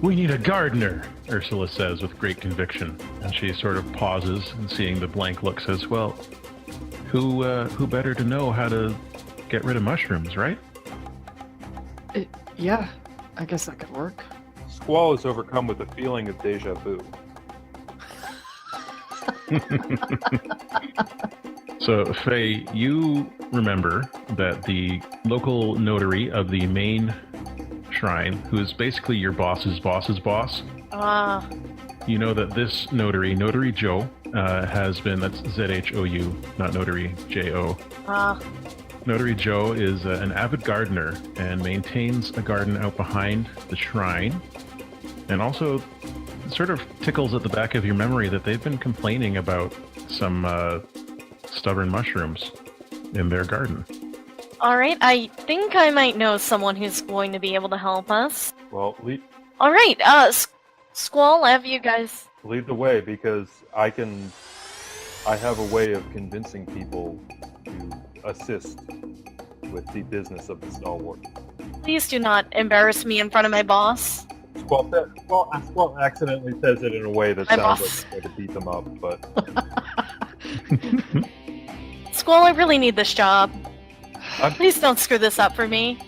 We need a gardener, Ursula says with great conviction, and she sort of pauses and seeing the blank look says, well, who better to know how to get rid of mushrooms, right? Yeah, I guess that could work. Squall is overcome with a feeling of deja vu. So, Fei, you remember that the local notary of the main shrine, who is basically your boss's boss's boss, you know that this notary, Notary Joe, has been, that's Z-H-O-U, not Notary J-O. Notary Joe is an avid gardener and maintains a garden out behind the shrine, and also sort of tickles at the back of your memory that they've been complaining about some stubborn mushrooms in their garden. Alright, I think I might know someone who's going to be able to help us. Well, Alright, Squall, have you guys... lead the way, because I have a way of convincing people to assist with the business of the stalwart. Please do not embarrass me in front of my boss. Squall accidentally says it in a way that My sounds boss. like it's going to beat them up, but... Squall, I really need this job. I'm- Please don't screw this up for me.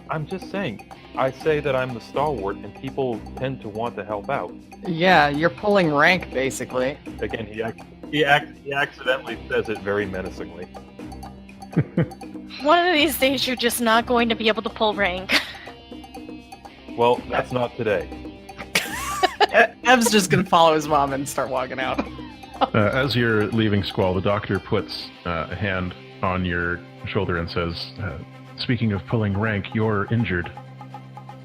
I'm just saying, I say that I'm the stalwart, and people tend to want to help out. Yeah, you're pulling rank, basically. Again, he accidentally says it very menacingly. One of these days you're just not going to be able to pull rank. Well, that's not today. Ev's just gonna follow his mom and start walking out. As you're leaving Squall, the doctor puts a hand on your shoulder and says, speaking of pulling rank, you're injured.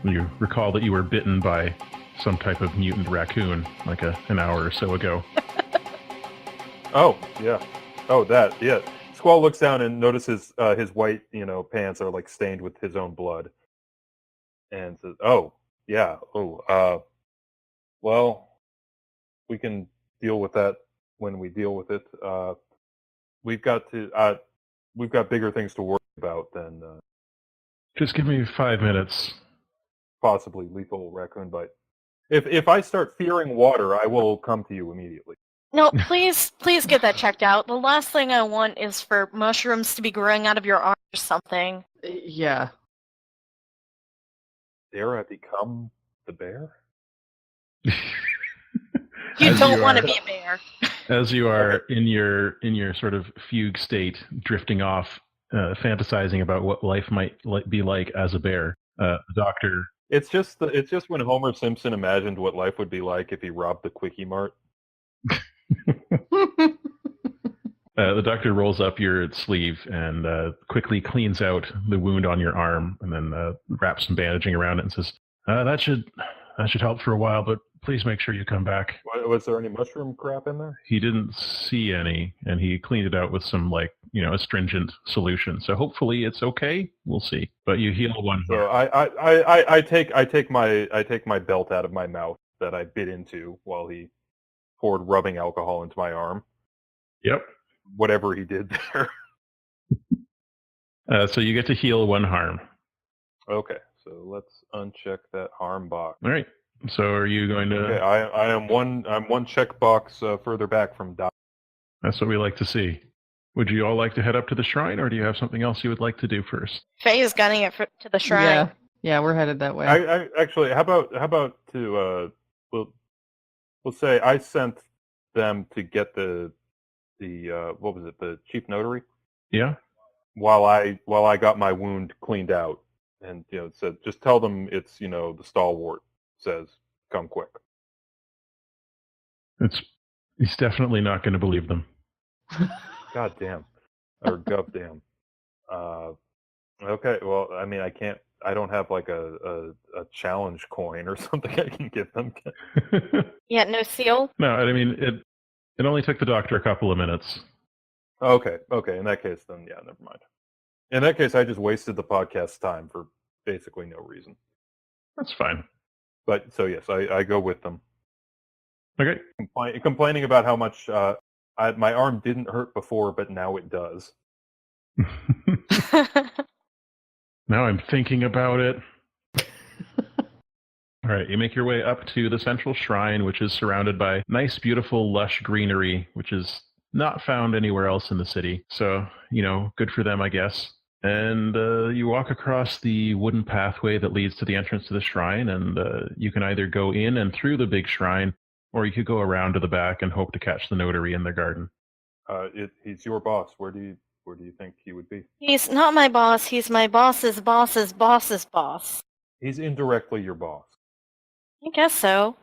You recall that you were bitten by some type of mutant raccoon like an hour or so ago. Oh, yeah. Oh, that, yeah. Squall looks down and notices his white, pants are like stained with his own blood. And says, oh, yeah, well, we can deal with that when we deal with it. We've got bigger things to worry about than Just give me 5 minutes. possibly lethal raccoon bite. If I start fearing water, I will come to you immediately. No, please get that checked out. The last thing I want is for mushrooms to be growing out of your arm or something. Yeah. Dare I become the bear? You As don't you want to are- be a bear. As you are in your sort of fugue state, drifting off, fantasizing about what life might be like as a bear, the doctor. It's just when Homer Simpson imagined what life would be like if he robbed the Quickie Mart. The doctor rolls up your sleeve and quickly cleans out the wound on your arm, and then wraps some bandaging around it and says, "That should help for a while, but please make sure you come back." Was there any mushroom crap in there? He didn't see any, and he cleaned it out with some astringent solution. So hopefully it's okay. We'll see. But you heal one. So I take my belt out of my mouth that I bit into while he poured rubbing alcohol into my arm. Yep. Whatever he did there. So you get to heal one harm. Okay, so let's uncheck that harm box. All right. So are you going to? Okay, I'm one check box further back from die. That's what we like to see. Would you all like to head up to the shrine, or do you have something else you would like to do first? Faye is gunning it to the shrine. Yeah, we're headed that way. I actually, how about to we'll say I sent them to get the what was it, the chief notary, Yeah. while I got my wound cleaned out, and said just tell them it's the stalwart says come quick. He's definitely not going to believe them. God damn. Or govdam. Okay, well, I mean, I don't have like a challenge coin or something I can give them. Yeah, no seal? No, I mean, it only took the doctor a couple of minutes. Okay, in that case, then yeah, never mind. In that case, I just wasted the podcast's time for basically no reason. That's fine. But, so yes, I go with them. Okay. Complaining about how much my arm didn't hurt before, but now it does. Now I'm thinking about it. All right, you make your way up to the central shrine, which is surrounded by nice, beautiful, lush greenery, which is not found anywhere else in the city. So, good for them, I guess. And you walk across the wooden pathway that leads to the entrance to the shrine, and you can either go in and through the big shrine, or you could go around to the back and hope to catch the notary in their garden. He's your boss. Where do you think he would be? He's not my boss. He's my boss's boss's boss's boss. He's indirectly your boss. I guess so.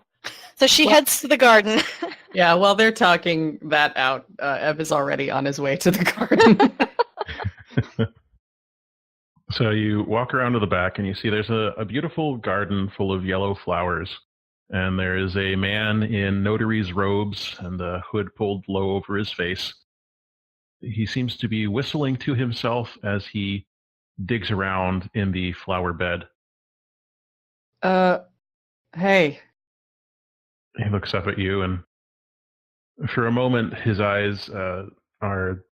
So she heads to the garden. Yeah, while they're talking that out, Ev is already on his way to the garden. So you walk around to the back and you see there's a beautiful garden full of yellow flowers. And there is a man in notary's robes and the hood pulled low over his face. He seems to be whistling to himself as he digs around in the flower bed. Hey. He looks up at you, and for a moment his eyes are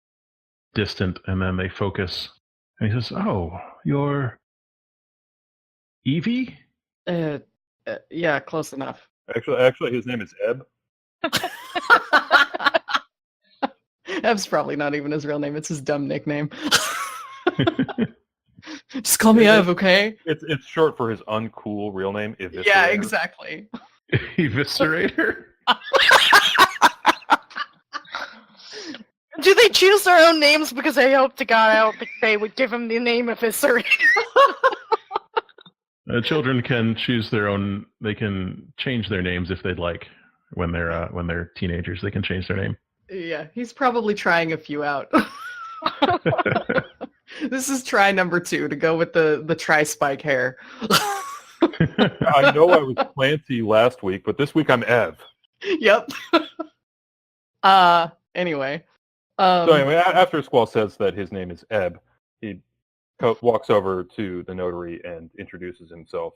distant, and then they focus. And he says, "Oh, you're Evie?" Yeah, close enough. Actually, his name is Eb. Ev's probably not even his real name. It's his dumb nickname. Just call me Ev, okay? It's short for his uncool real name, Eviscerator. Yeah, exactly. Eviscerator? Do they choose their own names? Because I hope to God I don't think they would give him the name Eviscerator. Children can choose their own. They can change their names if they'd like. When they're teenagers, they can change their name. Yeah, he's probably trying a few out. This is try number 2 to go with the tri-spike hair. I know I was Clancy last week, but this week I'm Ev. Yep. Anyway. So anyway, after Squall says that his name is Eb, he walks over to the notary and introduces himself.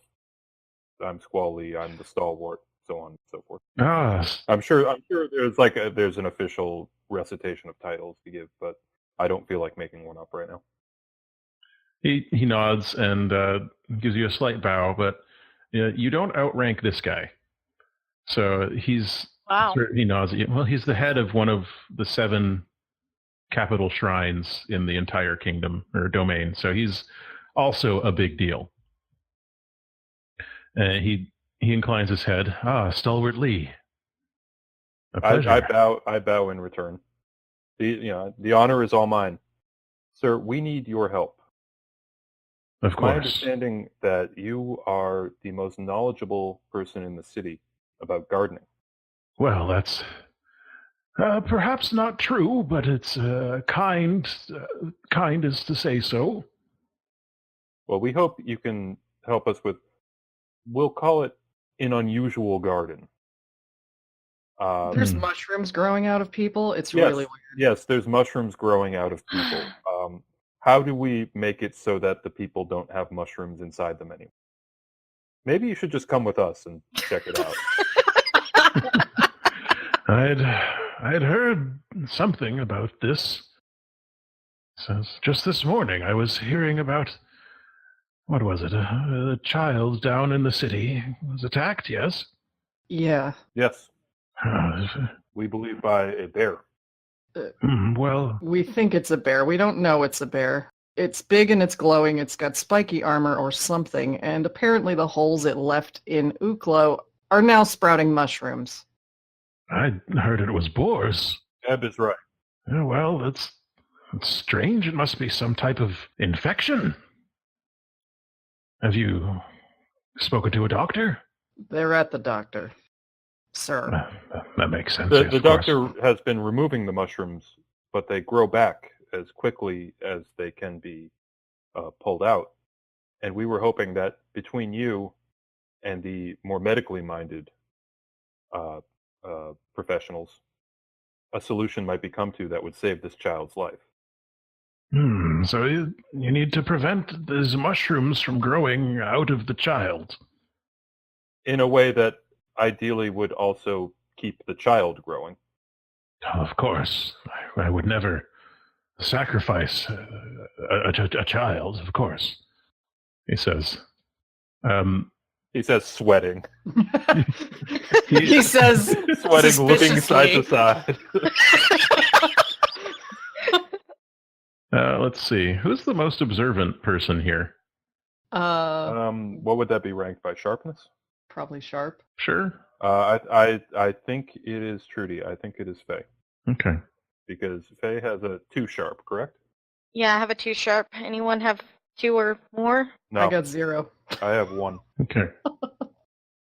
I'm Squall Lee. I'm the stalwart, so on and so forth. I'm sure there's an official recitation of titles to give, but I don't feel like making one up right now. He nods and gives you a slight bow, but you don't outrank this guy. So he's... Wow. He nods at you. Well, he's the head of one of the 7 capital shrines in the entire kingdom or domain, so he's also a big deal. He inclines his head. Stalwart Lee. A pleasure. I bow in return. The honor is all mine. Sir, we need your help. Of course. My understanding that you are the most knowledgeable person in the city about gardening. Well, that's perhaps not true, but it's kind is to say so. Well, we hope you can help us with, we'll call it an unusual garden. There's mushrooms growing out of people. It's really weird. Yes, there's mushrooms growing out of people. How do we make it so that the people don't have mushrooms inside them anymore? Maybe you should just come with us and check it out. I'd heard something about this. So just this morning I was hearing about, what was it? A child down in the city was attacked, yes? Yeah. Yes. We believe by a bear. Well... We think it's a bear. We don't know it's a bear. It's big and it's glowing. It's got spiky armor or something, and apparently the holes it left in Uklo are now sprouting mushrooms. I heard it was boars. Eb is right. Well, it's strange. It must be some type of infection. Have you spoken to a doctor? They're at the doctor, sir. That makes sense. The doctor has been removing the mushrooms, but they grow back as quickly as they can be pulled out. And we were hoping that between you and the more medically minded professionals, a solution might be come to that would save this child's life. So you need to prevent these mushrooms from growing out of the child. In a way that ideally would also keep the child growing. Of course. I would never sacrifice a child, of course, he says. He says, sweating. He says, Sweating, looking side to side. Let's see. Who's the most observant person here? What would that be ranked by? Sharpness? Probably sharp. Sure. I think it is Trudy. I think it is Fei. Okay. Because Fei has a 2 sharp, correct? Yeah, I have a 2 sharp. Anyone have 2 or more? No, I got 0. I have 1. Okay.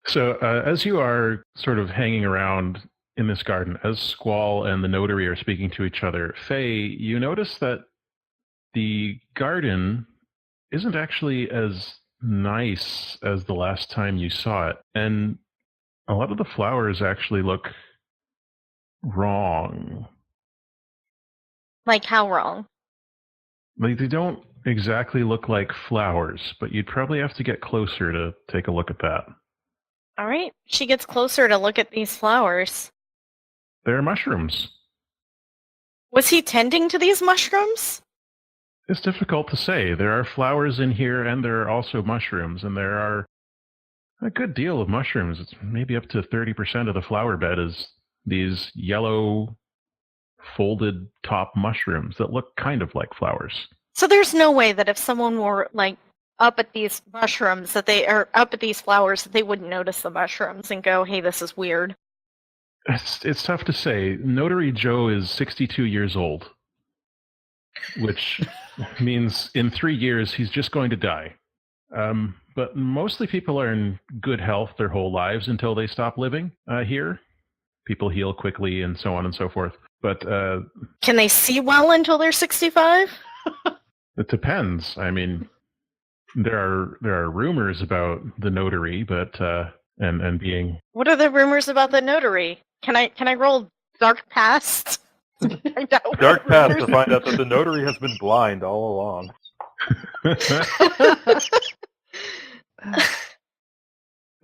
So as you are sort of hanging around in this garden, as Squall and the notary are speaking to each other, Fei, you notice that the garden isn't actually as nice as the last time you saw it. And a lot of the flowers actually look wrong. Like how wrong? Like they don't exactly look like flowers, but you'd probably have to get closer to take a look at that. All right. She gets closer to look at these flowers. They're mushrooms. Was he tending to these mushrooms? It's difficult to say. There are flowers in here, and there are also mushrooms, and there are a good deal of mushrooms. It's maybe up to 30% of the flower bed is these yellow folded top mushrooms that look kind of like flowers. So there's no way that if someone were like up at these mushrooms that they are up at these flowers that they wouldn't notice the mushrooms and go, "Hey, this is weird." It's tough to say. Notary Joe is 62 years old, which means in 3 years he's just going to die. But mostly people are in good health their whole lives until they stop living here. People heal quickly and so on and so forth. But can they see well until they're 65? It depends. I mean, there are rumors about the notary, but and being. What are the rumors about the notary? Can I roll dark past? Dark past to find out that the notary has been blind all along.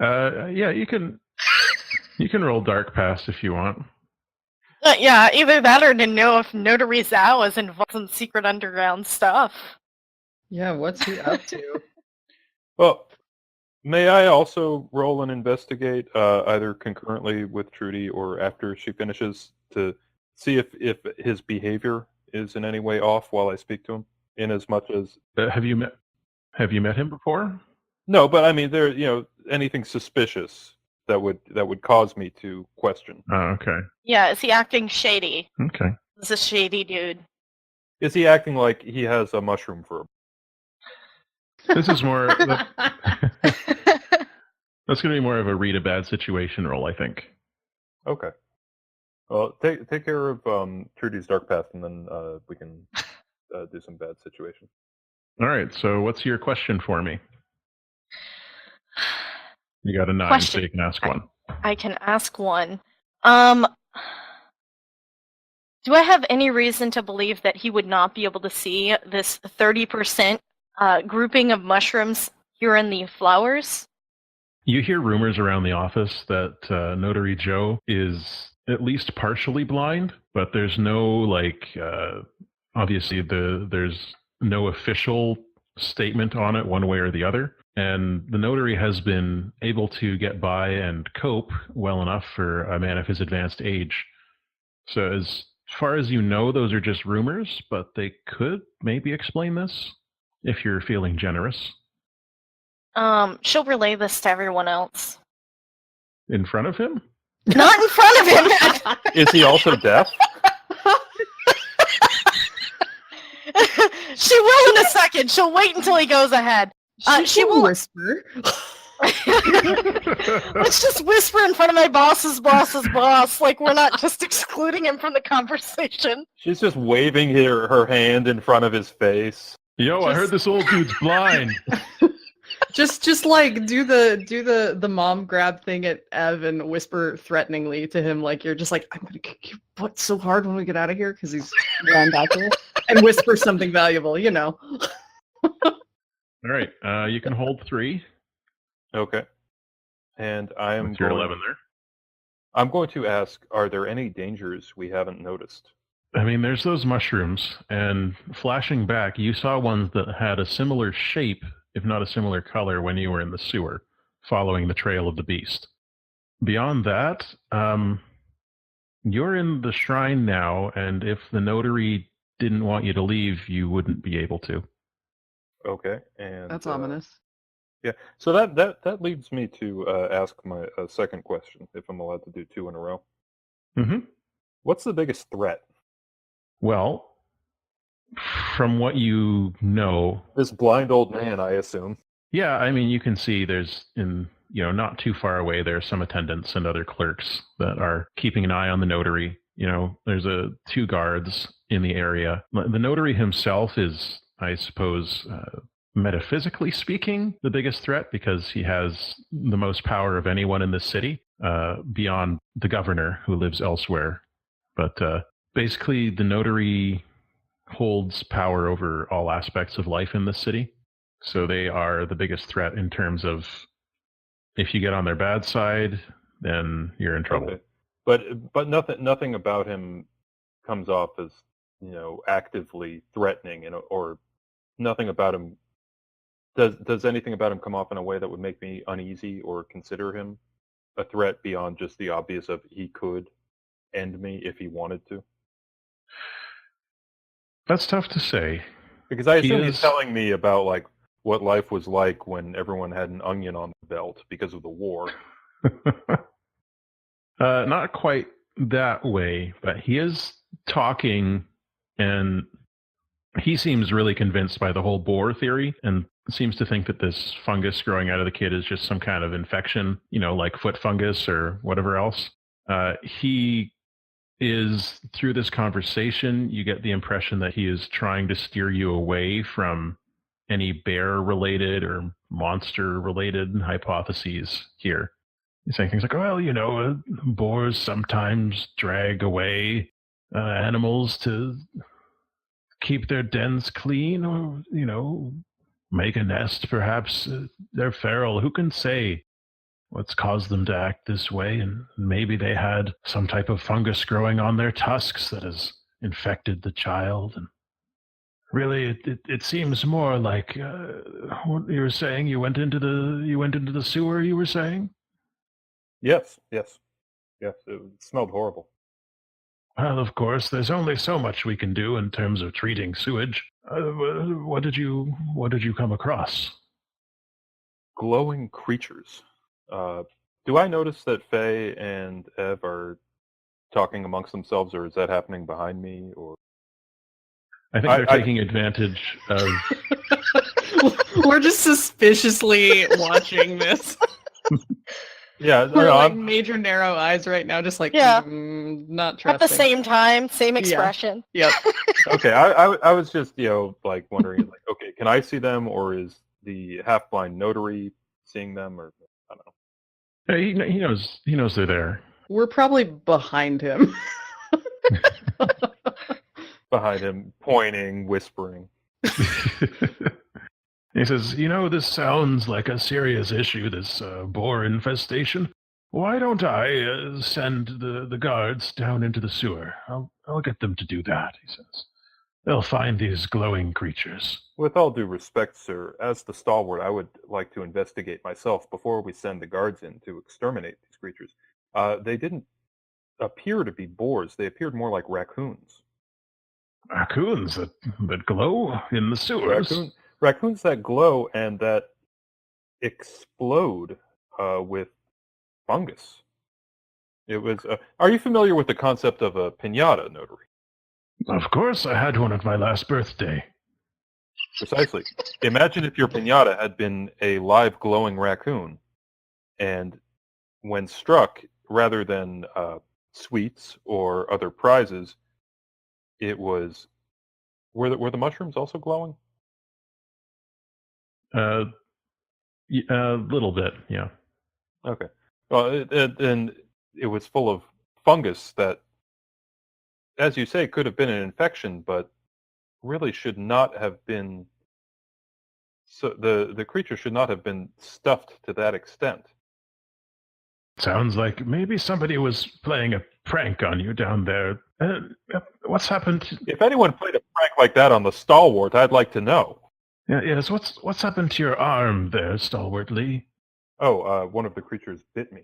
Yeah, you can roll dark past if you want. Yeah, either that or to know if Notary Zhao is involved in secret underground stuff. Yeah, what's he up to? Well, may I also roll and investigate, either concurrently with Trudy or after she finishes, to see if his behavior is in any way off while I speak to him? In as much as have you met him before? No, but I mean, there anything suspicious that would cause me to question. Oh, okay. Yeah, is he acting shady? Okay. Is a shady dude. Is he acting like he has a mushroom for a... This is more... That's going to be more of a read a bad situation roll, I think. Okay. Well, take care of Trudy's dark path, and then we can do some bad situation. All right, so what's your question for me? You got a 9, Question. so you can ask one. I can ask one. Do I have any reason to believe that he would not be able to see this 30% grouping of mushrooms here in the flowers? You hear rumors around the office that Notary Joe is at least partially blind, but there's no, obviously there's no official statement on it one way or the other. And the notary has been able to get by and cope well enough for a man of his advanced age. So as far as you know, those are just rumors, but they could maybe explain this if you're feeling generous. She'll relay this to everyone else. In front of him? Not in front of him! Is he also deaf? She will in a second. She'll wait until he goes ahead. She will whisper. Let's just whisper in front of my boss's boss. Like, we're not just excluding him from the conversation. She's just waving her hand in front of his face. Yo, I heard this old dude's blind. Just like do the mom grab thing at Ev and whisper threateningly to him, like you're just like, I'm gonna kick your butt so hard when we get out of here because he's blind back there, and whisper something valuable, you know. All right, you can hold 3. Okay. And I am With your 11 there. I'm going to ask, are there any dangers we haven't noticed? I mean, there's those mushrooms, and flashing back, you saw ones that had a similar shape, if not a similar color, when you were in the sewer, following the trail of the beast. Beyond that, you're in the shrine now, and if the notary didn't want you to leave, you wouldn't be able to. Okay, and That's ominous. Yeah, so that leads me to ask my second question, if I'm allowed to do 2 in a row. Mm-hmm. What's the biggest threat? Well, from what you know, This blind old man, I assume. yeah, I mean, you can see there's not too far away, there's some attendants and other clerks that are keeping an eye on the notary. There's 2 guards in the area. The notary himself is, I suppose, metaphysically speaking, the biggest threat because he has the most power of anyone in this city, beyond the governor who lives elsewhere. But basically, the notary holds power over all aspects of life in this city. So they are the biggest threat in terms of if you get on their bad side, then you're in trouble. Okay. But nothing about him comes off as actively threatening, or nothing about him. Does anything about him come off in a way that would make me uneasy or consider him a threat beyond just the obvious of he could end me if he wanted to? That's tough to say. Because I assume he's telling me about like what life was like when everyone had an onion on the belt because of the war. Not quite that way, but he is talking, and he seems really convinced by the whole boar theory and seems to think that this fungus growing out of the kid is just some kind of infection, like foot fungus or whatever else. He is, through this conversation, you get the impression that he is trying to steer you away from any bear-related or monster-related hypotheses here. He's saying things like, well, boars sometimes drag away animals to keep their dens clean, or, make a nest, perhaps. They're feral. Who can say what's caused them to act this way? And maybe they had some type of fungus growing on their tusks that has infected the child. And really, it seems more like what you were saying. You went into the sewer. You were saying? Yes. It smelled horrible. Well, of course, there's only so much we can do in terms of treating sewage. What did you come across? Glowing creatures. Do I notice that Faye and Ev are talking amongst themselves, or is that happening behind me? Or I think they're taking advantage of. We're just suspiciously watching this. Yeah, we're like major narrow eyes right now, just like not trusting. At the same time, same expression. Yeah. Yep. Okay, I was just like wondering, like, okay, can I see them, or is the half-blind notary seeing them, or I don't know. Yeah, he knows they're there. We're probably behind him. Behind him, pointing, whispering. He says, this sounds like a serious issue, this boar infestation. Why don't I send the guards down into the sewer? I'll get them to do that, he says. They'll find these glowing creatures. With all due respect, sir, as the stalwart, I would like to investigate myself before we send the guards in to exterminate these creatures. They didn't appear to be boars. They appeared more like raccoons. Raccoons that glow in the sewers? Raccoons that glow and that explode with fungus. It was. Are you familiar with the concept of a piñata, notary? Of course, I had one at my last birthday. Precisely. Imagine if your piñata had been a live glowing raccoon. and when struck, rather than sweets or other prizes, it was were the mushrooms also glowing? A little bit, yeah. Okay. Well, and it was full of fungus that, as you say, could have been an infection, but really should not have been. So the creature should not have been stuffed to that extent. Sounds like maybe somebody was playing a prank on you down there. What's happened? If anyone played a prank like that on the stalwart, I'd like to know. Yes, what's happened to your arm there, Stalwart Lee? Oh, one of the creatures bit me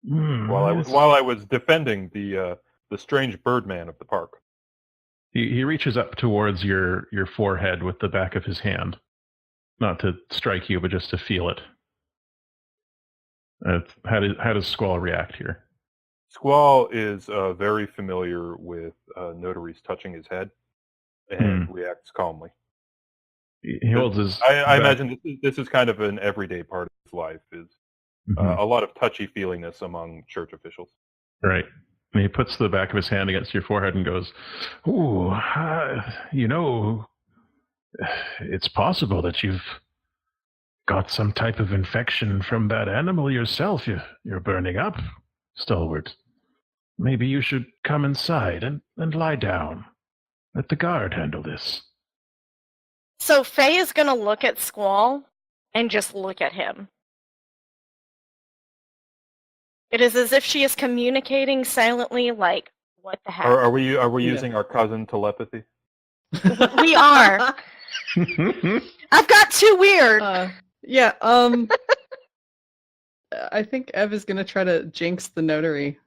Yes. while I was defending the strange birdman of the park. He reaches up towards your forehead with the back of his hand. Not to strike you, but just to feel it. How does Squall react here? Squall is very familiar with notaries touching his head and reacts calmly. He holds his. I imagine this is kind of an everyday part of his life. Is a lot of touchy-feelingness among church officials. Right. And he puts the back of his hand against your forehead and goes, "Ooh, it's possible that you've got some type of infection from that animal yourself. You're burning up, Stalwart. Maybe you should come inside and lie down. Let the guard handle this." So Fei is going to look at Squall and just look at him. It is as if she is communicating silently, like, what the heck? Are we using our cousin telepathy? We are. I've got too weird. Yeah, I think Ev is gonna try to jinx the notary.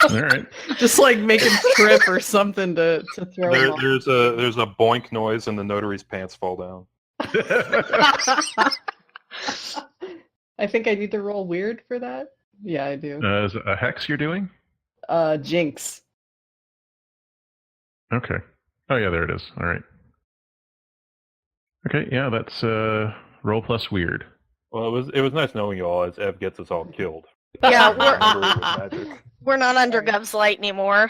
All right. Just like make him trip or something to throw him off. There's a boink noise and the notary's pants fall down. I think I need to roll weird for that. Yeah, I do. Is it a hex you're doing? Jinx. Okay. Oh yeah, there it is. All right. Okay, yeah, that's roll plus weird. Well, it was nice knowing you all as Ev gets us all killed. Yeah, Magic. we're not under Gov's light anymore.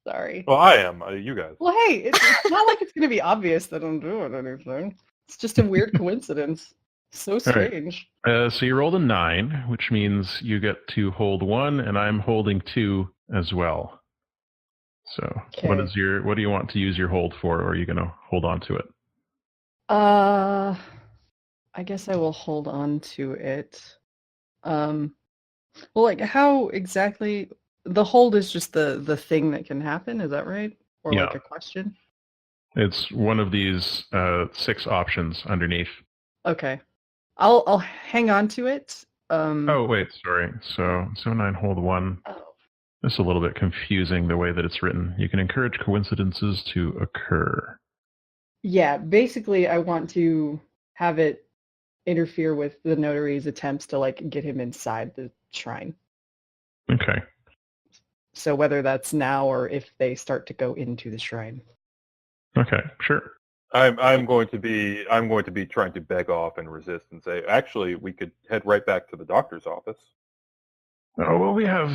Sorry. Well, I am. You guys. Well, hey, it's not like it's gonna be obvious that I'm doing anything. It's just a weird coincidence. So strange. Right. So you rolled a 9, which means you get to hold 1, and I'm holding 2 as well. So Okay. what do you want to use your hold for, or are you going to hold on to it? I guess I will hold on to it. Well, like how exactly the hold is just the thing that can happen, is that right? Or Yeah. like a question? It's one of these 6 options underneath. Okay. I'll hang on to it. Oh wait, sorry. So 9 hold 1. Oh. It's a little bit confusing the way that it's written. You can encourage coincidences to occur. Yeah, basically I want to have it interfere with the notary's attempts to like get him inside the shrine. Okay. So whether that's now or if they start to go into the shrine. Okay, sure. I'm going to be trying to beg off and resist and say, actually, we could head right back to the doctor's office. Oh, well, we have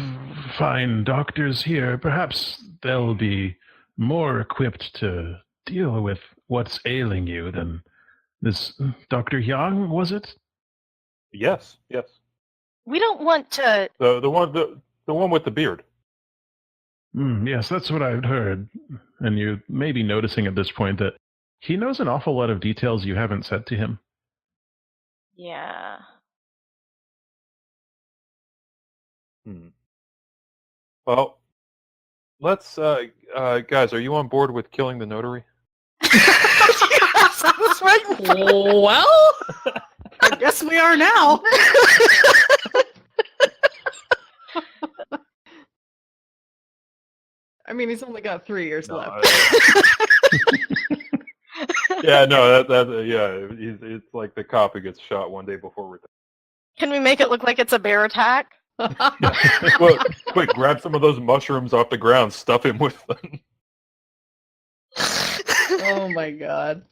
fine doctors here. Perhaps they'll be more equipped to deal with what's ailing you than this Dr. Yang, was it? Yes. We don't want to. The one with the beard. Yes, that's what I've heard. And you may be noticing at this point that he knows an awful lot of details you haven't said to him. Yeah. Well, let's guys, are you on board with killing the notary? Yes, I was right. Well, I guess we are now. I mean, he's only got 3 years left. Yeah, no, it's like the cop who gets shot one day before retirement. Can we make it look like it's a bear attack? Well, quick, grab some of those mushrooms off the ground, stuff him with them. Oh my god.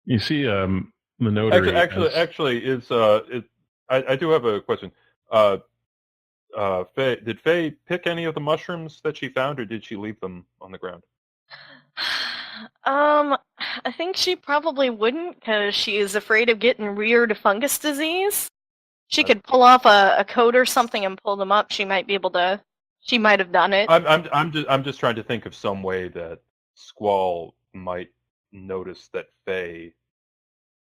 You see the notary. Actually, I do have a question. Did Fei pick any of the mushrooms that she found, or did she leave them on the ground? I think she probably wouldn't, because she is afraid of getting reared fungus disease. She could pull off a coat or something and pull them up. She might be able to. She might have done it. I'm just trying to think of some way that Squall might notice that Fei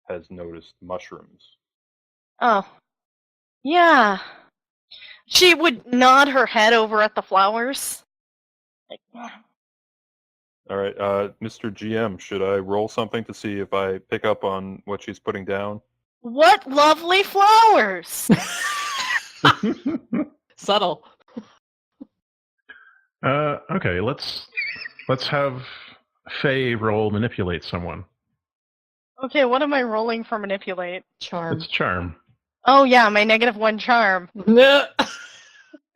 has noticed mushrooms. Oh, yeah. She would nod her head over at the flowers. Like, all right, Mr. GM, should I roll something to see if I pick up on what she's putting down? what lovely flowers! Subtle. Okay, let's have Fei roll manipulate someone. Okay, what am I rolling for manipulate? Charm. It's charm. Oh yeah, my -1 charm.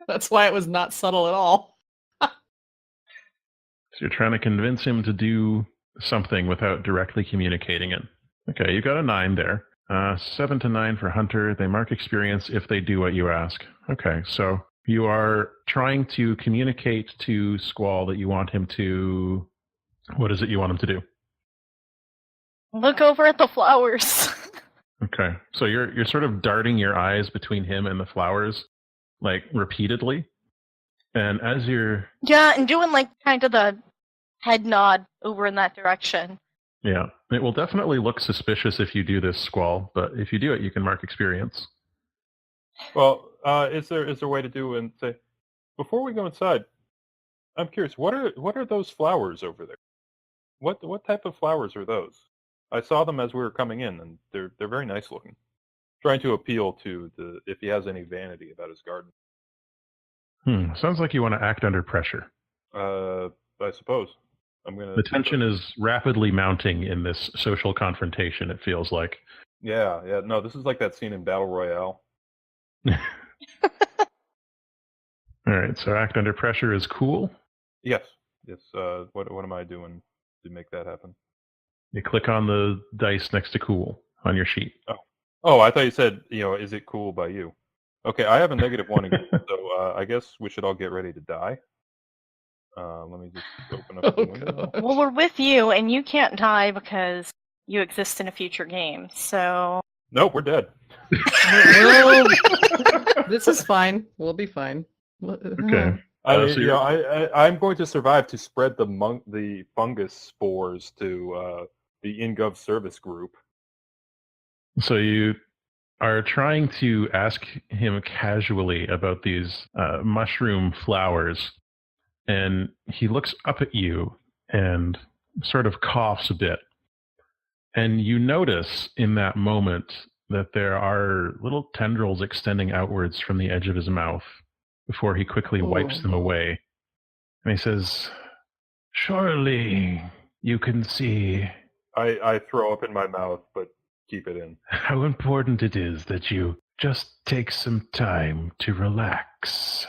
That's why it was not subtle at all. So you're trying to convince him to do something without directly communicating it. Okay, you got a 9 there. 7 to 9 for Hunter. They mark experience if they do what you ask. Okay, so you are trying to communicate to Squall that you want him to... What is it you want him to do? Look over at the flowers. Okay, so you're sort of darting your eyes between him and the flowers, like, repeatedly. And as you're... Yeah, and doing like kind of the head nod over in that direction. Yeah, it will definitely look suspicious if you do this, Squall, but if you do it, you can mark experience. Well, is there a way to do and say, before we go inside, I'm curious, what are those flowers over there? What type of flowers are those? I saw them as we were coming in, and they're very nice looking. Trying to appeal to if he has any vanity about his garden. Sounds like you want to act under pressure. I suppose. I'm gonna. The tension is rapidly mounting in this social confrontation, it feels like. Yeah. No, this is like that scene in Battle Royale. Alright, so act under pressure is cool. Yes. What am I doing to make that happen? You click on the dice next to cool on your sheet. Oh, I thought you said, is it cool by you? Okay, I have a -1 again, so I guess we should all get ready to die. Let me just open up the window. Well, we're with you, and you can't die because you exist in a future game, so... Nope, we're dead. This is fine. We'll be fine. Okay. I'm going to survive to spread the fungus spores to the InGov service group. So you are trying to ask him casually about these mushroom flowers, and he looks up at you and sort of coughs a bit. And you notice in that moment that there are little tendrils extending outwards from the edge of his mouth before he quickly wipes them away. And he says, "Surely you can see..." I throw up in my mouth, but keep it in. "How important it is that you just take some time to relax."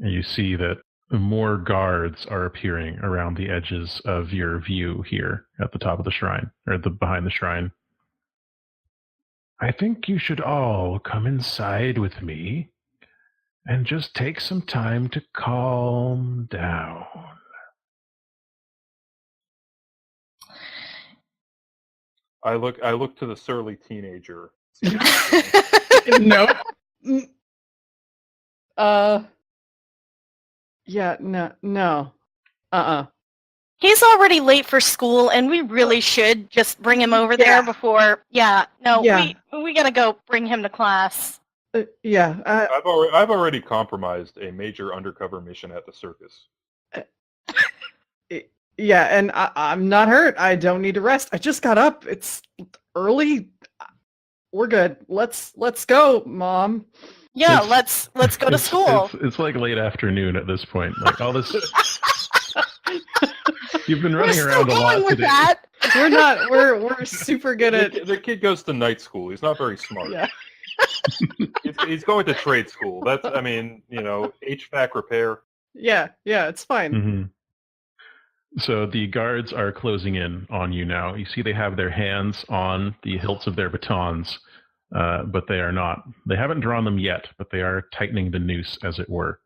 And you see that more guards are appearing around the edges of your view here at the top of the shrine, or behind the shrine. "I think you should all come inside with me and just take some time to calm down." I look to the surly teenager. No. Yeah, no. He's already late for school, and we really should just bring him over there before... Yeah, no, Yeah. we gotta go bring him to class. Yeah. I've already compromised a major undercover mission at the circus. Yeah, and I'm not hurt. I don't need to rest. I just got up. It's early. We're good. Let's go, Mom. Yeah, let's go to school. It's like late afternoon at this point. Like all this... You've been running around a lot today. That. We're super good at... The kid goes to night school. He's not very smart. Yeah. He's going to trade school. That's, HVAC repair. Yeah, it's fine. Mm-hmm. So the guards are closing in on you now. You see they have their hands on the hilts of their batons, but they are not. They haven't drawn them yet, but they are tightening the noose, as it were.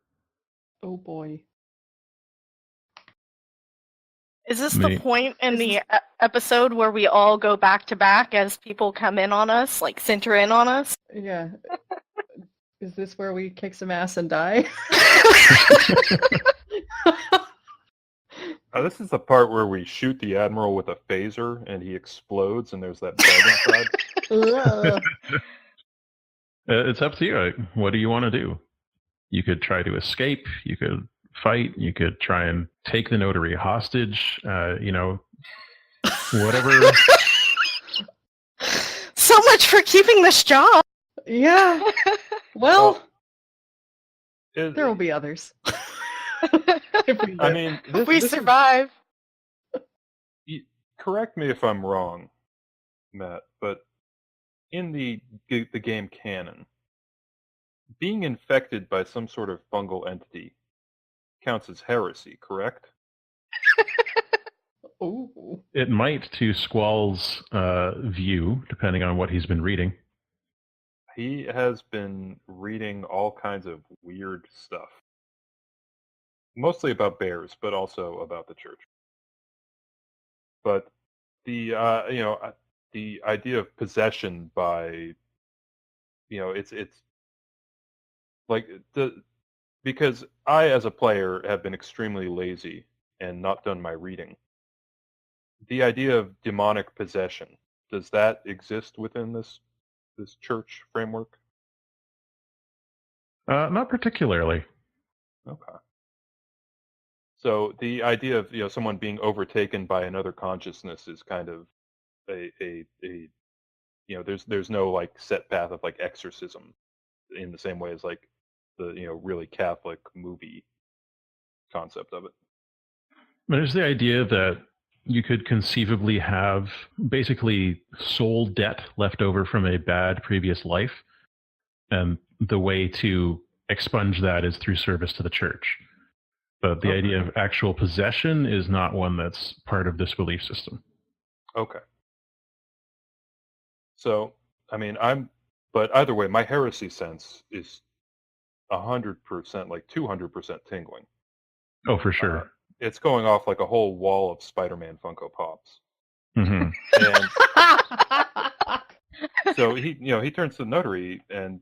Oh boy. Is this the point in the episode where we all go back to back as people come in on us, like center in on us? Yeah. Is this where we kick some ass and die? This is the part where we shoot the admiral with a phaser and he explodes and there's that bug inside. It's up to you. What do you want to do? You could try to escape. You could fight. You could try and take the notary hostage. Whatever. So much for keeping this job. Yeah. Well, there will be others. If we survive. Correct me if I'm wrong, Matt, but in the game canon, being infected by some sort of fungal entity counts as heresy, correct? Ooh. It might to Squall's view, depending on what he's been reading. He has been reading all kinds of weird stuff. Mostly about bears, but also about the church. But the idea of possession by, it's like because I as a player have been extremely lazy and not done my reading. The idea of demonic possession, does that exist within this church framework? Not particularly. Okay. So the idea of someone being overtaken by another consciousness is kind of there's no like set path of like exorcism in the same way as like the really Catholic movie concept of it. There's the idea that you could conceivably have basically soul debt left over from a bad previous life, and the way to expunge that is through service to the church. But the idea of actual possession is not one that's part of this belief system. Okay. So, but either way, my heresy sense is 100%, like 200% tingling. Oh, for sure. It's going off like a whole wall of Spider-Man Funko Pops. Mm-hmm. And so he turns to the notary and,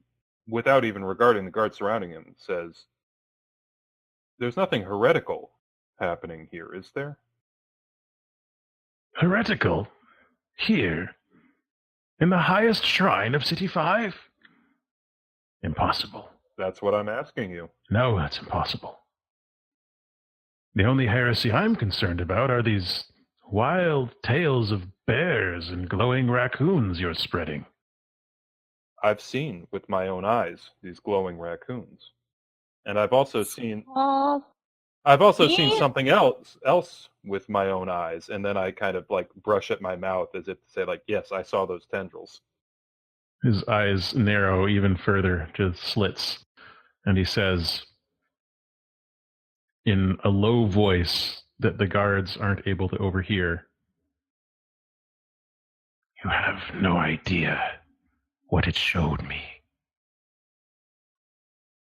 without even regarding the guards surrounding him, says, "There's nothing heretical happening here, is there?" Heretical? Here? In the highest shrine of City 5? Impossible. That's what I'm asking you. No, that's impossible. The only heresy I'm concerned about are these wild tales of bears and glowing raccoons you're spreading. I've seen with my own eyes these glowing raccoons. And I've also seen seen something else with my own eyes, and then I kind of like brush at my mouth as if to say like, yes, I saw those tendrils. His eyes narrow even further to slits, and he says in a low voice that the guards aren't able to overhear, "You have no idea what it showed me."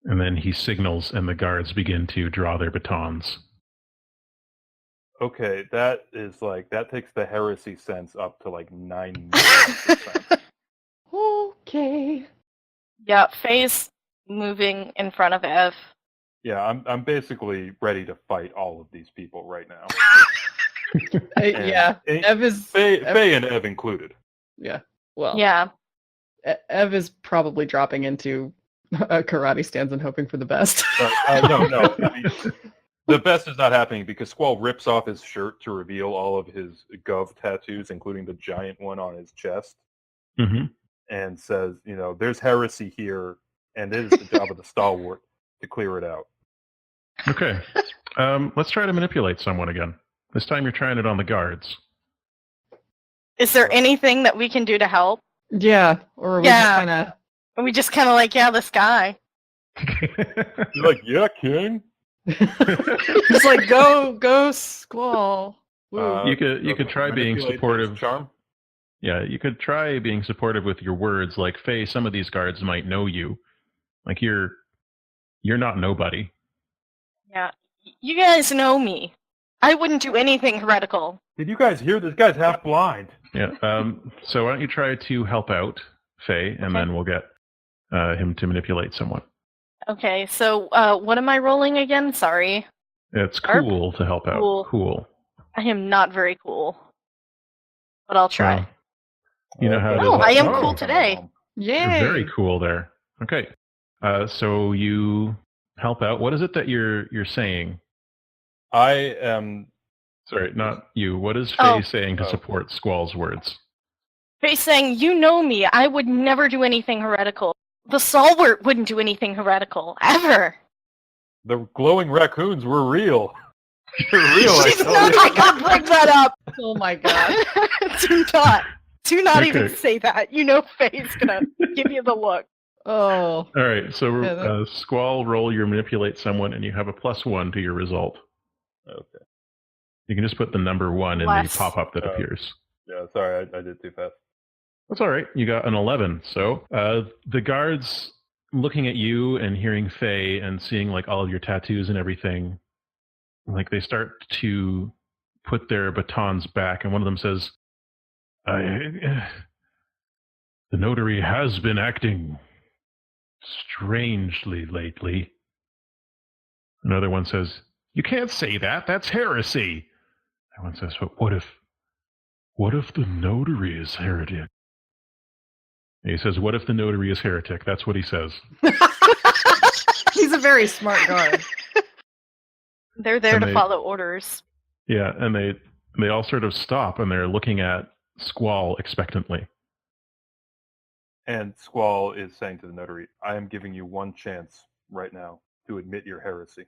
And then he signals, and the guards begin to draw their batons. Okay, that takes the heresy sense up to like 9,000,000%. Okay. Yeah, Faye's moving in front of Ev. Yeah, I'm basically ready to fight all of these people right now. Yeah, Ev is Faye and Ev included. Yeah, well, yeah, Ev is probably dropping into karate stance and hoping for the best. No. I mean, the best is not happening because Squall rips off his shirt to reveal all of his Gov tattoos, including the giant one on his chest, and says, there's heresy here, and it is the job of the stalwart to clear it out. Okay. Let's try to manipulate someone again. This time you're trying it on the guards. Is there anything that we can do to help? Yeah, or we just kind of like, yeah, this guy. You're like, yeah, king. He's like, go, Squall. Woo. You could try being Manipulate supportive. his charm. Yeah, you could try being supportive with your words. Like, Faye, some of these guards might know you. Like, you're not nobody. Yeah. You guys know me. I wouldn't do anything heretical. Did you guys hear? This guy's half blind. Yeah. So why don't you try to help out Faye, and then we'll get him to manipulate someone. Okay, so what am I rolling again? Sorry. It's Sharp? cool to help out. Cool. I am not very cool. But I'll try. You know how it is. Oh, I am cool today. Yay. You're very cool there. Okay. So you help out. What is it that you're saying? I am. Sorry, not you. What is Faye saying to support Squall's words? Faye's saying, you know me. I would never do anything heretical. The stalwart wouldn't do anything heretical. Ever. The glowing raccoons were real. They're real, I She's tell not you. gonna bring that up. Oh my god. Do not Okay. even say that. You know Faye's gonna give you the look. Oh. All right. So Yeah, Squall, roll your manipulate someone, and you have a +1 to your result. Okay. You can just put the number 1 in the Less. pop-up that appears. Yeah, sorry, I did too fast. That's all right. You got an 11. So the guards looking at you and hearing Faye and seeing like all of your tattoos and everything, like they start to put their batons back, and one of them says, the notary has been acting strangely lately. Another one says, you can't say that. That's heresy. That one says, but what if the notary is heretic? And he says, what if the notary is heretic? That's what he says. He's a very smart guard. They're there And to follow orders. Yeah, and they all sort of stop and they're looking at Squall expectantly. And Squall is saying to the notary, I am giving you one chance right now to admit your heresy.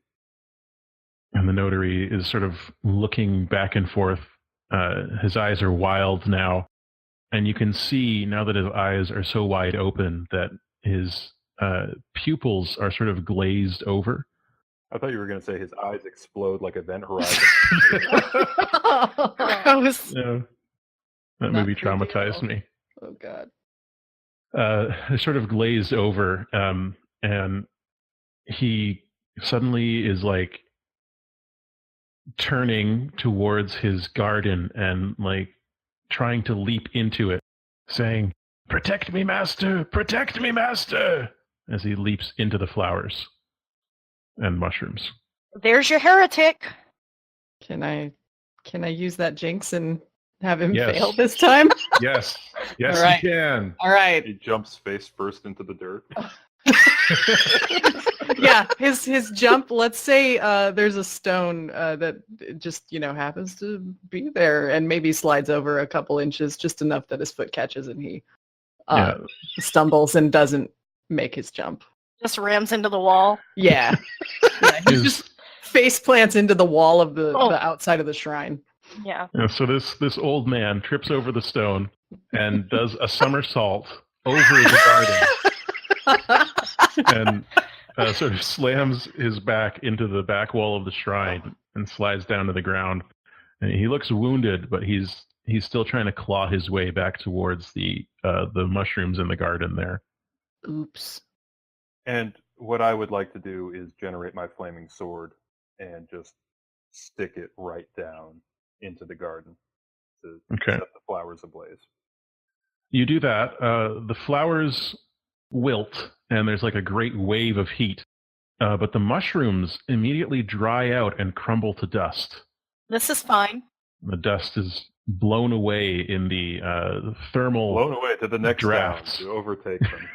And the notary is sort of looking back and forth. His eyes are wild now. And you can see, now that his eyes are so wide open, that his pupils are sort of glazed over. I thought you were going to say his eyes explode like Event Horizon. Gross. Yeah. That Not movie creepy at traumatized all. me. Oh god. It's sort of glazed over, and he suddenly is like turning towards his garden and like trying to leap into it, saying, protect me, master! Protect me, master! As he leaps into the flowers and mushrooms. There's your heretic. Can I use that jinx and have him Yes. fail this time? Yes. Yes, All right. you can. All right. He jumps face first into the dirt. Yeah, his jump, let's say there's a stone that just, happens to be there and maybe slides over a couple inches, just enough that his foot catches and he stumbles and doesn't make his jump. Just rams into the wall. Yeah. Yeah, he just face plants into the wall of the outside of the shrine. Yeah. So this old man trips over the stone and does a somersault over the garden and sort of slams his back into the back wall of the shrine and slides down to the ground. And he looks wounded, but he's still trying to claw his way back towards the mushrooms in the garden there. Oops. And what I would like to do is generate my flaming sword and just stick it right down into the garden to set the flowers ablaze. You do that. The flowers wilt, and there's like a great wave of heat. But the mushrooms immediately dry out and crumble to dust. This is fine. The dust is blown away in the thermal blown away to the next drafts round to overtake them.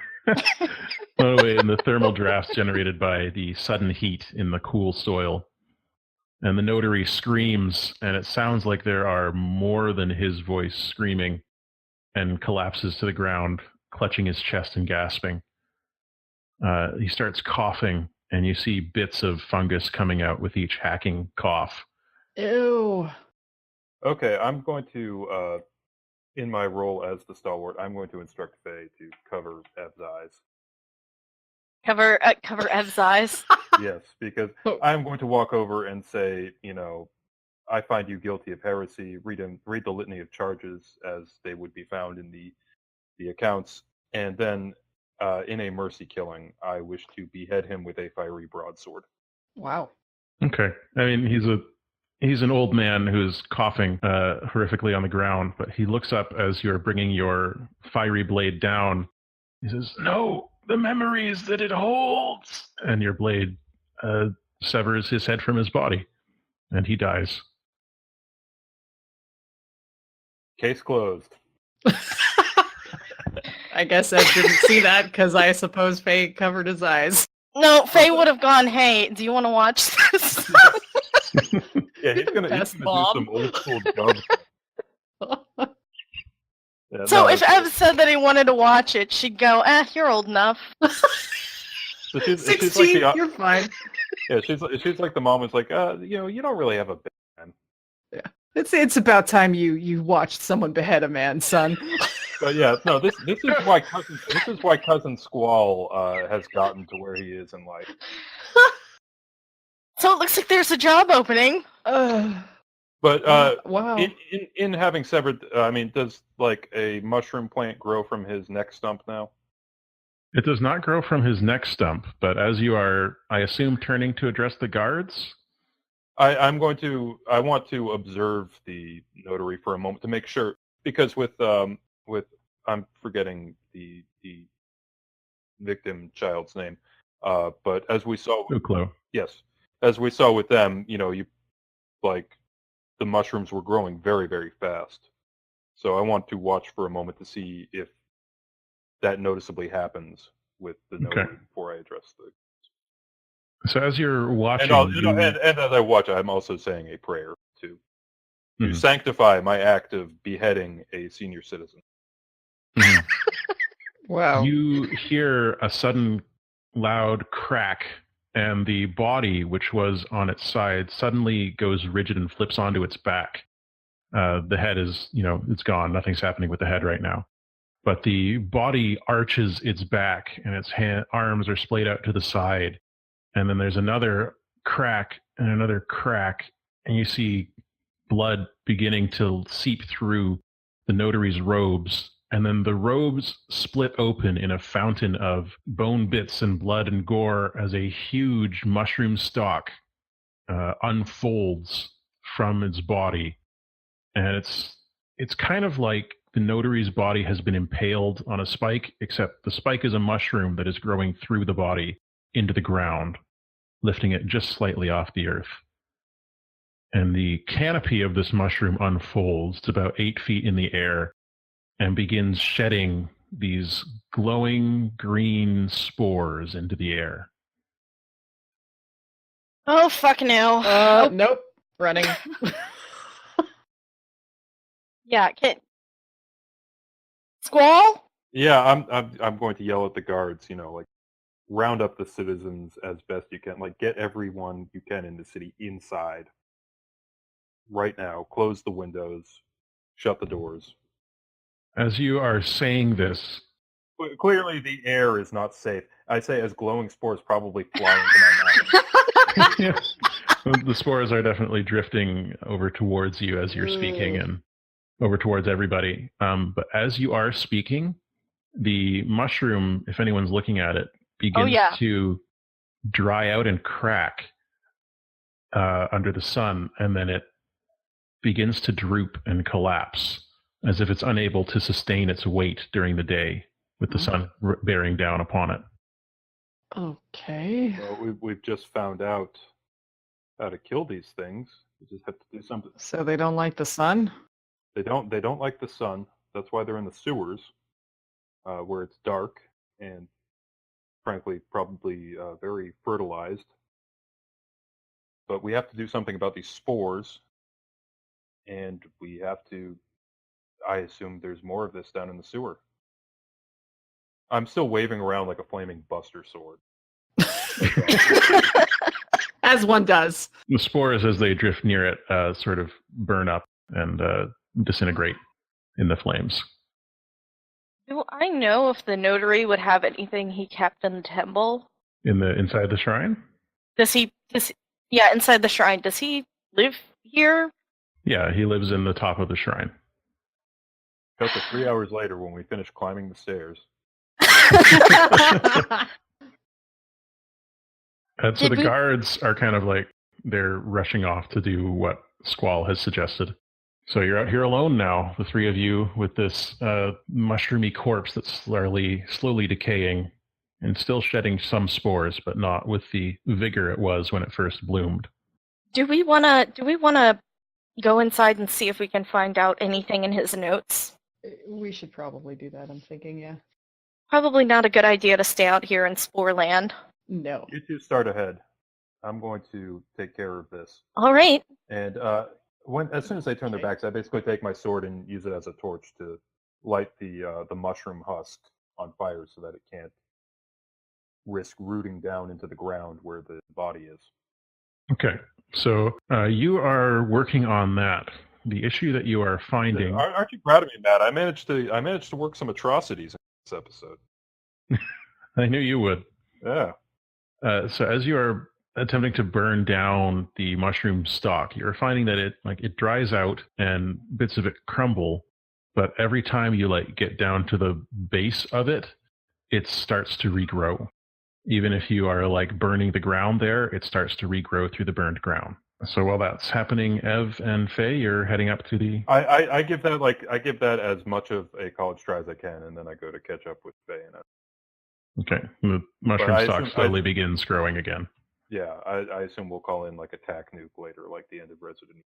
Blown away in the thermal drafts generated by the sudden heat in the cool soil. And the notary screams, and it sounds like there are more than his voice screaming, and collapses to the ground, clutching his chest and gasping. He starts coughing, and you see bits of fungus coming out with each hacking cough. Ew. Okay, I'm going to, in my role as the stalwart, I'm going to instruct Faye to cover Ev's eyes. Cover Ev's eyes. Yes, because I'm going to walk over and say, I find you guilty of heresy. Read the litany of charges as they would be found in the accounts, and then in a mercy killing, I wish to behead him with a fiery broadsword. Wow. Okay. I mean, he's an old man who's coughing horrifically on the ground, but he looks up as you're bringing your fiery blade down. He says, "No, the memories that it holds!" And your blade severs his head from his body, and he dies. Case closed. I guess Ed didn't see that because I suppose Fei covered his eyes. No, Faye would have gone, "Hey, do you want to watch this?" Yeah, he's gonna do some old school dub. Yeah, So if Ev said that he wanted to watch it, she'd go, "You're old enough." So she's 16, like you're fine. yeah, she's like the mom who's like, you don't really have a big man. Yeah, it's about time you watched someone behead a man, son. But yeah, no, this is why cousin Squall has gotten to where he is in life. So it looks like there's a job opening. But wow. In having severed, does like a mushroom plant grow from his neck stump now? It does not grow from his neck stump, but as you are, I assume, turning to address the guards? I want to observe the notary for a moment to make sure, because with I'm forgetting the victim child's name, but as we saw, yes, as we saw with them, you like the mushrooms were growing very, very fast. So I want to watch for a moment to see if that noticeably happens with the notary before I address the. So as you're watching, and as I watch, I'm also saying a prayer to sanctify my act of beheading a senior citizen. Wow. You hear a sudden loud crack, and the body, which was on its side, suddenly goes rigid and flips onto its back. The head is, it's gone. Nothing's happening with the head right now. But the body arches its back, and its arms are splayed out to the side. And then there's another crack and another crack, and you see blood beginning to seep through the notary's robes. And then the robes split open in a fountain of bone bits and blood and gore as a huge mushroom stalk unfolds from its body. And it's kind of like the notary's body has been impaled on a spike, except the spike is a mushroom that is growing through the body into the ground, lifting it just slightly off the earth. And the canopy of this mushroom unfolds to about 8 feet in the air and begins shedding these glowing green spores into the air. Oh, fuck no. Nope. Running. Yeah, Squall? Yeah, I'm going to yell at the guards, like round up the citizens as best you can. Like get everyone you can in the city inside right now. Close the windows, shut the doors. As you are saying this, clearly the air is not safe. I say as glowing spores probably fly into my mouth. Yeah. The spores are definitely drifting over towards you as you're speaking and over towards everybody. But as you are speaking, the mushroom, if anyone's looking at it, begins to dry out and crack under the sun, and then it begins to droop and collapse as if it's unable to sustain its weight during the day with the sun bearing down upon it. Okay. Well, we've just found out how to kill these things. We just have to do something. So they don't like the sun? They don't like the sun. That's why they're in the sewers, where it's dark and, frankly, probably very fertilized. But we have to do something about these spores, and we have to. I assume there's more of this down in the sewer. I'm still waving around like a flaming buster sword. As one does. The spores, as they drift near it, sort of burn up and disintegrate in the flames. Do I know if the notary would have anything he kept in the temple? Inside the shrine? Yeah, inside the shrine. Does he live here? Yeah, he lives in the top of the shrine. Cut to 3 hours later when we finish climbing the stairs. And so the guards are kind of like, they're rushing off to do what Squall has suggested. So you're out here alone now, the three of you, with this mushroomy corpse that's slowly decaying and still shedding some spores, but not with the vigor it was when it first bloomed. Do we wanna go inside and see if we can find out anything in his notes? We should probably do that, I'm thinking, yeah. Probably not a good idea to stay out here in Spore Land. No. You two start ahead. I'm going to take care of this. All right. And as soon as they turn their backs, I basically take my sword and use it as a torch to light the mushroom husk on fire so that it can't risk rooting down into the ground where the body is. Okay, so you are working on that. The issue that you are finding. Aren't you proud of me, Matt? I managed to work some atrocities in this episode. I knew you would. Yeah. So as you are attempting to burn down the mushroom stalk, you're finding that it dries out and bits of it crumble, but every time you get down to the base of it, it starts to regrow. Even if you are burning the ground there, it starts to regrow through the burned ground. So while that's happening, Ev and Faye, you're heading up to the. I give that as much of a college try as I can, and then I go to catch up with Faye and. Okay, the mushroom stalk slowly begins growing again. Yeah, I assume we'll call in a tac nuke later, like the end of Resident Evil.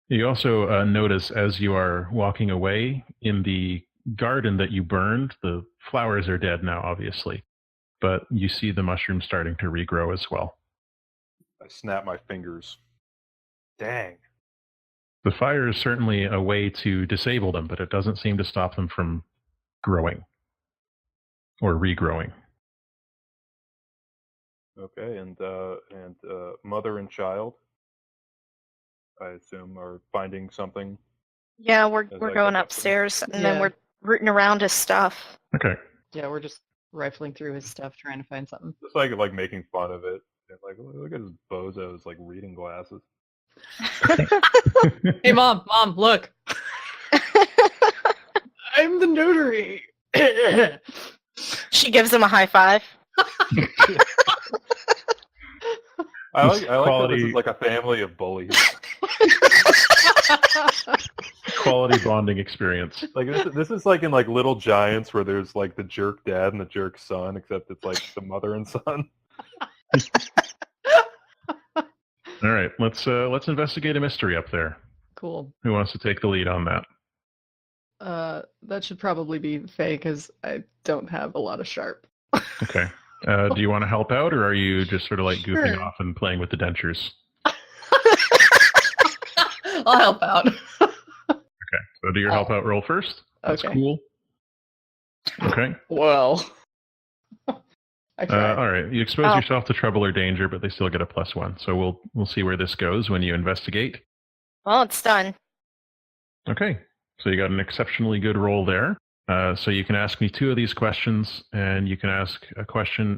You also notice as you are walking away in the garden that you burned, the flowers are dead now, obviously, but you see the mushrooms starting to regrow as well. I snap my fingers. Dang. The fire is certainly a way to disable them, but it doesn't seem to stop them from growing or regrowing. Okay, and mother and child, I assume, are finding something. Yeah, we're going upstairs, and then we're rooting around his stuff. Okay. Yeah, we're just rifling through his stuff, trying to find something. Just making fun of it. Look at his bozos, reading glasses. Hey, mom, look. I'm the notary. She gives him a high five. I like that this is a family of bullies. Quality bonding experience. This is in Little Giants where there's the jerk dad and the jerk son, except it's the mother and son. All right, let's investigate a mystery up there. Cool. Who wants to take the lead on that? That should probably be Faye, because I don't have a lot of sharp. Okay. Do you want to help out, or are you just sort of goofing Sure. off and playing with the dentures? I'll help out. Okay, so do your help out roll first. That's Okay. cool. Okay. Well, I tried. All right. You expose yourself to trouble or danger, but they still get a +1. So we'll see where this goes when you investigate. Well, it's done. Okay. So you got an exceptionally good roll there. So you can ask me 2 of these questions, and you can ask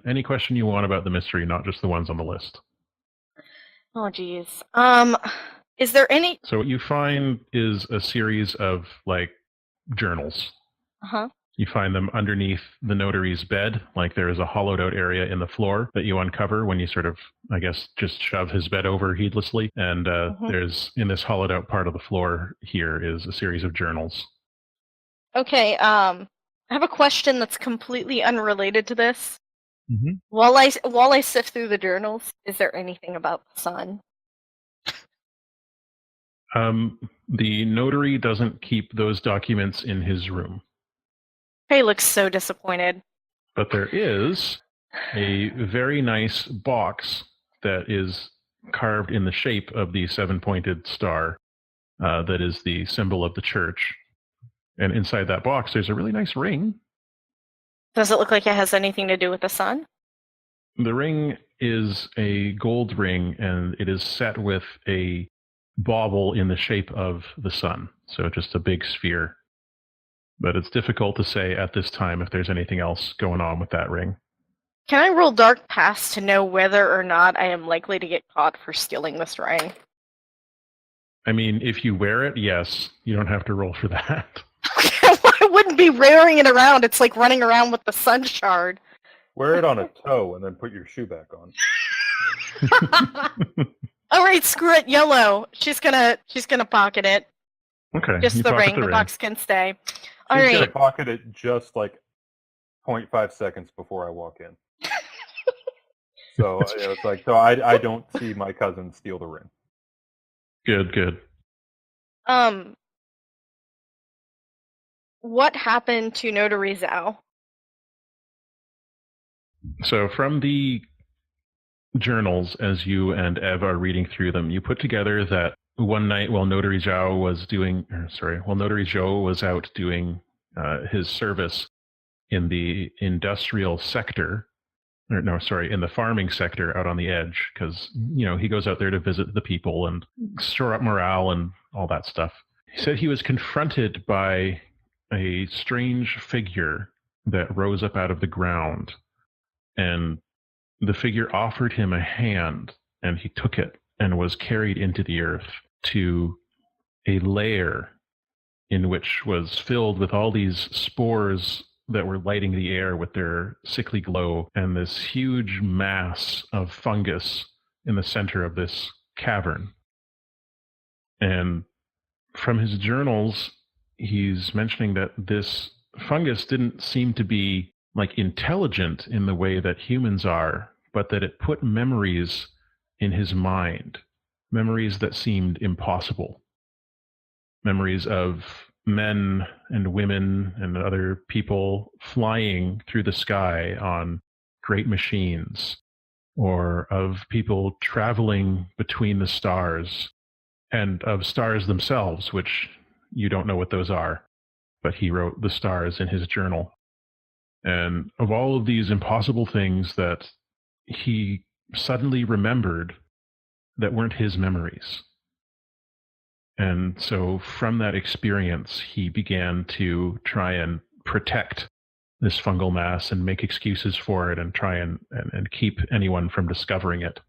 any question you want about the mystery, not just the ones on the list. Oh, geez. Is there any? So what you find is a series of journals. Uh-huh. You find them underneath the notary's bed, there is a hollowed out area in the floor that you uncover when you sort of, I guess, just shove his bed over heedlessly. And there's, in this hollowed out part of the floor here, is a series of journals. Okay, I have a question that's completely unrelated to this. Mm-hmm. While I sift through the journals, is there anything about the sun? The notary doesn't keep those documents in his room. Faye looks so disappointed. But there is a very nice box that is carved in the shape of the 7-pointed star that is the symbol of the church. And inside that box, there's a really nice ring. Does it look like it has anything to do with the sun? The ring is a gold ring, and it is set with a bauble in the shape of the sun. So just a big sphere. But it's difficult to say at this time if there's anything else going on with that ring. Can I roll Dark Past to know whether or not I am likely to get caught for stealing this ring? I mean, if you wear it, yes. You don't have to roll for that. I wouldn't be wearing it around. It's like running around with the sun shard. Wear it on a toe and then put your shoe back on. All right, screw it, yellow. She's gonna pocket it. Okay. Just you the pocket ring. The box can stay. All She's gonna right. pocket it just like 0.5 seconds before I walk in. So it's like, so I don't see my cousin steal the ring. Good. What happened to Notary Zhao? So from the journals, as you and Ev are reading through them, you put together that one night while Notary Zhao was out doing his service in the industrial sector, in the farming sector out on the edge, because, he goes out there to visit the people and store up morale and all that stuff. He said he was confronted by a strange figure that rose up out of the ground, and the figure offered him a hand, and he took it and was carried into the earth to a lair in which was filled with all these spores that were lighting the air with their sickly glow, and this huge mass of fungus in the center of this cavern. And from his journals, he's mentioning that this fungus didn't seem to be like intelligent in the way that humans are, but that it put memories in his mind, memories that seemed impossible, memories of men and women and other people flying through the sky on great machines, or of people traveling between the stars, and of stars themselves, which you don't know what those are, but he wrote the stars in his journal. And of all of these impossible things that he suddenly remembered that weren't his memories. And so from that experience, he began to try and protect this fungal mass and make excuses for it and try and keep anyone from discovering it,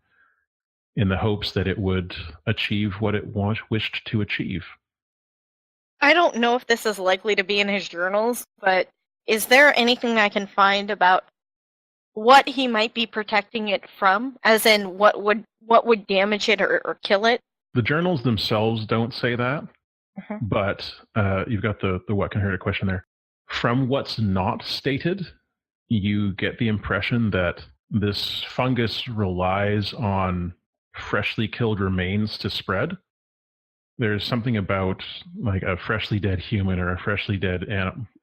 in the hopes that it would achieve what it wished to achieve. I don't know if this is likely to be in his journals, but is there anything I can find about what he might be protecting it from? As in, what would damage it or kill it? The journals themselves don't say that, but you've got the what can hurt a question there. From what's not stated, you get the impression that this fungus relies on freshly killed remains to spread. There's something about like a freshly dead human or a freshly dead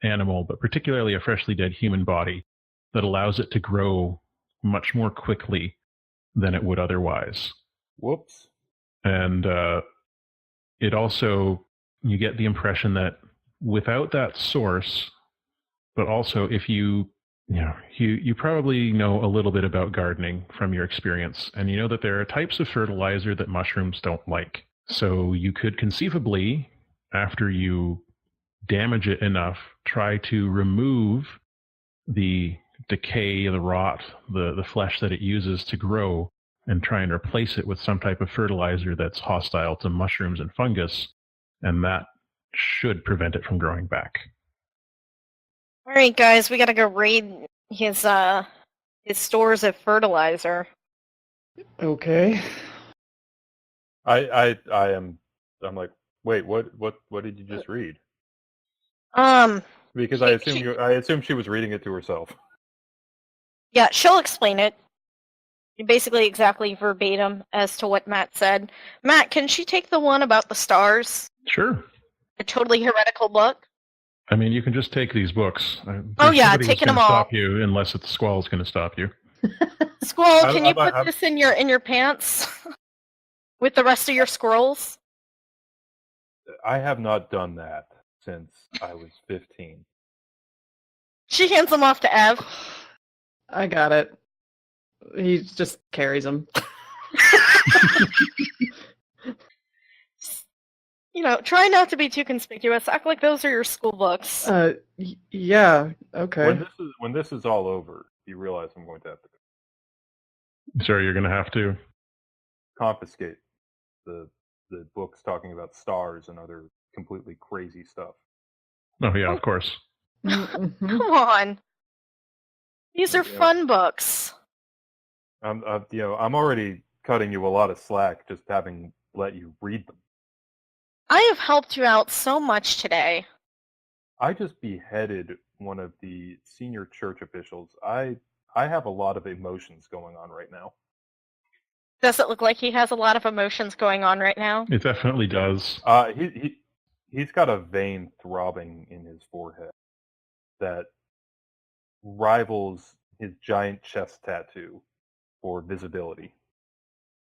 animal, but particularly a freshly dead human body, that allows it to grow much more quickly than it would otherwise. Whoops. And it also, you get the impression that without that source, but also if you probably know a little bit about gardening from your experience, and you know that there are types of fertilizer that mushrooms don't like. So you could conceivably, after you damage it enough, try to remove the decay, the rot, the flesh that it uses to grow, and try and replace it with some type of fertilizer that's hostile to mushrooms and fungus, and that should prevent it from growing back. All right, guys, we gotta go raid his stores of fertilizer. Okay. I'm like, wait, what did you just read? Because I assume she was reading it to herself. Yeah, she'll explain it. Basically exactly verbatim as to what Matt said. Matt, can she take the one about the stars? Sure. A totally heretical book? I mean, you can just take these books. Oh yeah, taking them all. Stop you unless it's Squall's going to stop you. Squall, can you put this in your pants with the rest of your scrolls? I have not done that since I was 15. She hands them off to Ev. I got it. He just carries them. Try not to be too conspicuous. Act like those are your school books. Yeah, okay. When this is all over, you realize I'm going to have to Sorry, you're going to have to. confiscate the books talking about stars and other completely crazy stuff. Oh, yeah, of course. Mhm. Come on. These are Yeah. fun books. I'm already cutting you a lot of slack just having let you read them. I have helped you out so much today. I just beheaded one of the senior church officials. I have a lot of emotions going on right now. Does it look like he has a lot of emotions going on right now? It definitely does. He's got a vein throbbing in his forehead that rivals his giant chest tattoo for visibility.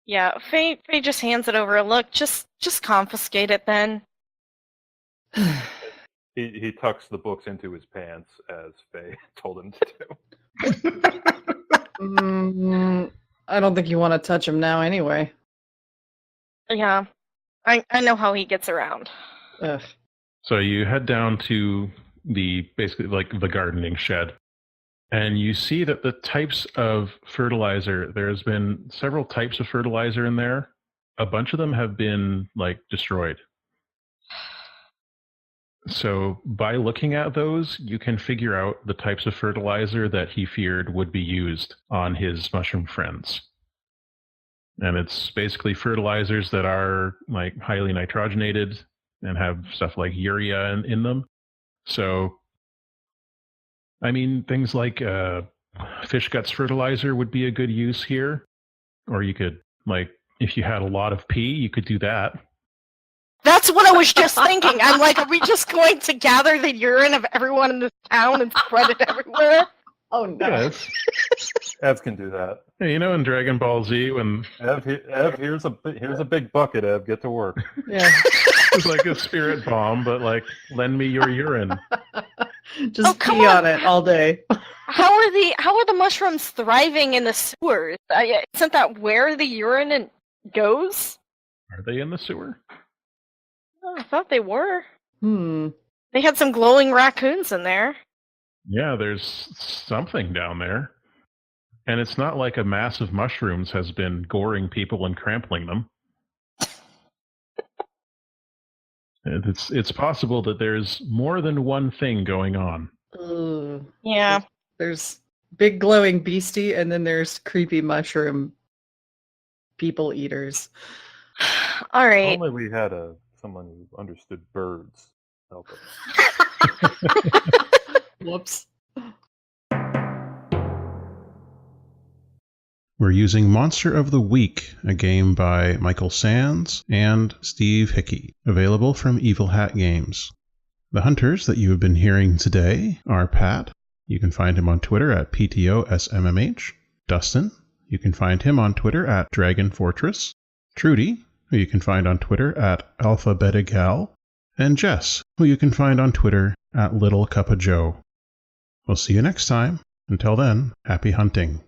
Yeah, Fei just hands it over. Look, just confiscate it then. He tucks the books into his pants as Faye told him to do. I don't think you want to touch him now anyway. Yeah, I know how he gets around. Ugh. So you head down to basically like the gardening shed, and you see that the types of fertilizer, there's been several types of fertilizer in there. A bunch of them have been like destroyed. So by looking at those, you can figure out the types of fertilizer that he feared would be used on his mushroom friends. And it's basically fertilizers that are like highly nitrogenated and have stuff like urea in them. So, I mean, things like fish guts fertilizer would be a good use here. Or you could, like, if you had a lot of pee, you could do that. That's what I was just thinking. I'm like, are we just going to gather the urine of everyone in this town and spread it everywhere? Oh no. Yes. Ev can do that. Hey, you know, in Dragon Ball Z, when Ev, here's a big bucket. Ev, get to work. Yeah. it's like a spirit bomb, but like, lend me your urine. Just come pee on. on it all day. How are the mushrooms thriving in the sewers? Isn't that where the urine goes? Are they in the sewer? Oh, I thought they were. They They had some glowing raccoons in there. Yeah, there's something down there. And it's not like a mass of mushrooms has been goring people and trampling them. It's possible that there's more than one thing going on. Ugh. Yeah. There's big glowing beastie, and then there's creepy mushroom people eaters. All right. Only we had someone who understood birds help us. Whoops. We're using Monster of the Week, a game by Michael Sands and Steve Hickey, available from Evil Hat Games. The hunters that you have been hearing today are Pat. You can find him on Twitter at PTOSMMH. Dustin. You can find him on Twitter at Dragon Fortress. Trudy, who you can find on Twitter at Alpha Beta Gal. And Jess, who you can find on Twitter at Little Cup of Joe. We'll see you next time. Until then, happy hunting.